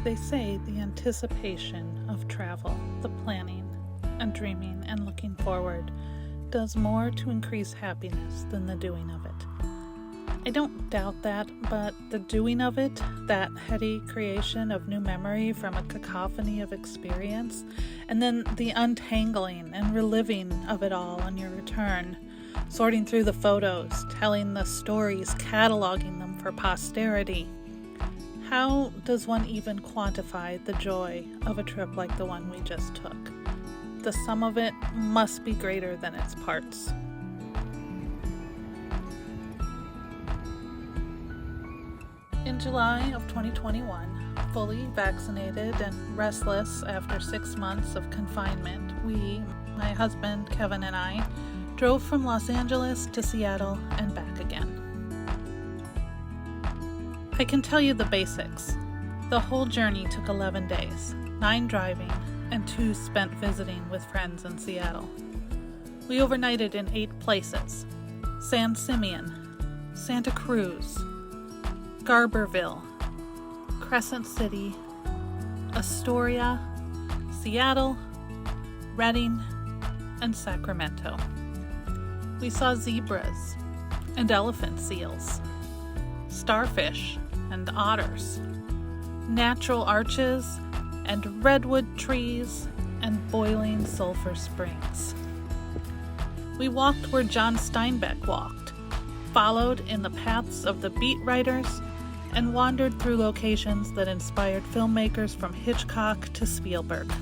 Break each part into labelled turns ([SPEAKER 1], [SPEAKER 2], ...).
[SPEAKER 1] They say the anticipation of travel, the planning and dreaming and looking forward, does more to increase happiness than the doing of it. I don't doubt that, but the doing of it, that heady creation of new memory from a cacophony of experience, and then the untangling and reliving of it all on your return, sorting through the photos, telling the stories, cataloging them for posterity. How does one even quantify the joy of a trip like the one we just took? The sum of it must be greater than its parts. In July of 2021, fully vaccinated and restless after 6 months of confinement, we, my husband Kevin and I, drove from Los Angeles to Seattle and back again. I can tell you the basics. The whole journey took 11 days, 9 driving, and 2 spent visiting with friends in Seattle. We overnighted in 8 places: San Simeon, Santa Cruz, Garberville, Crescent City, Astoria, Seattle, Redding, and Sacramento. We saw zebras and elephant seals, starfish and otters, natural arches and redwood trees and boiling sulfur springs. We walked where John Steinbeck walked, followed in the paths of the beat writers, and wandered through locations that inspired filmmakers from Hitchcock to Spielberg.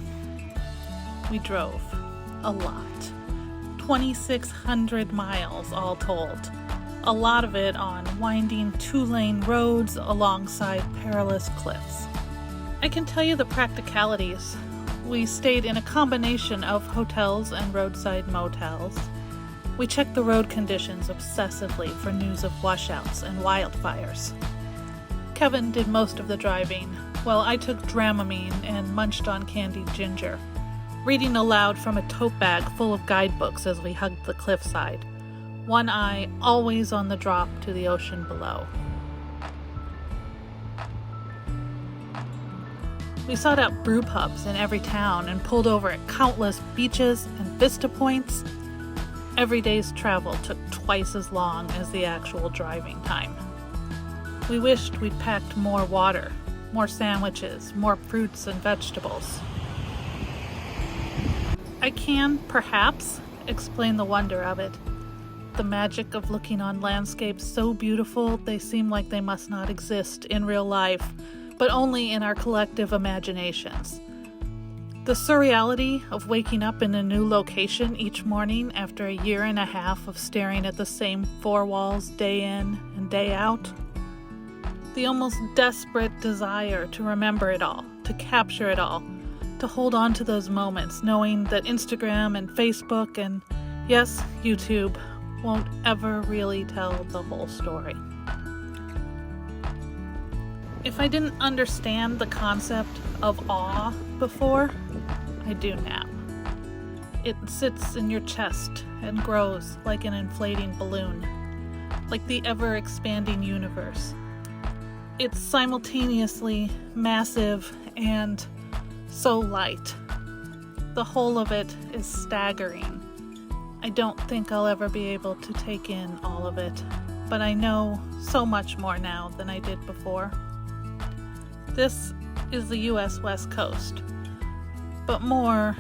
[SPEAKER 1] We drove a lot, 2,600 miles all told, a lot of it on winding 2-lane roads alongside perilous cliffs. I can tell you the practicalities. We stayed in a combination of hotels and roadside motels. We checked the road conditions obsessively for news of washouts and wildfires. Kevin did most of the driving, while I took Dramamine and munched on candied ginger, reading aloud from a tote bag full of guidebooks as we hugged the cliffside, one eye always on the drop to the ocean below. We sought out brew pubs in every town and pulled over at countless beaches and vista points. Every day's travel took twice as long as the actual driving time. We wished we'd packed more water, more sandwiches, more fruits and vegetables. I can, perhaps, explain the wonder of it. The magic of looking on landscapes so beautiful they seem like they must not exist in real life, but only in our collective imaginations. The surreality of waking up in a new location each morning after a 1.5 years of staring at the same 4 walls day in and day out. The almost desperate desire to remember it all, to capture it all, to hold on to those moments, knowing that Instagram and Facebook and, yes, YouTube won't ever really tell the whole story. If I didn't understand the concept of awe before, I do now. It sits in your chest and grows like an inflating balloon, like the ever-expanding universe. It's simultaneously massive and so light. The whole of it is staggering. I don't think I'll ever be able to take in all of it, but I know so much more now than I did before. This is the U.S. West Coast, but more,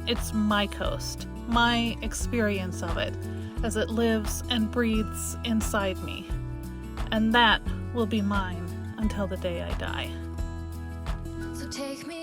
[SPEAKER 1] it's my coast, my experience of it, as it lives and breathes inside me, and that will be mine until the day I die.
[SPEAKER 2] So take me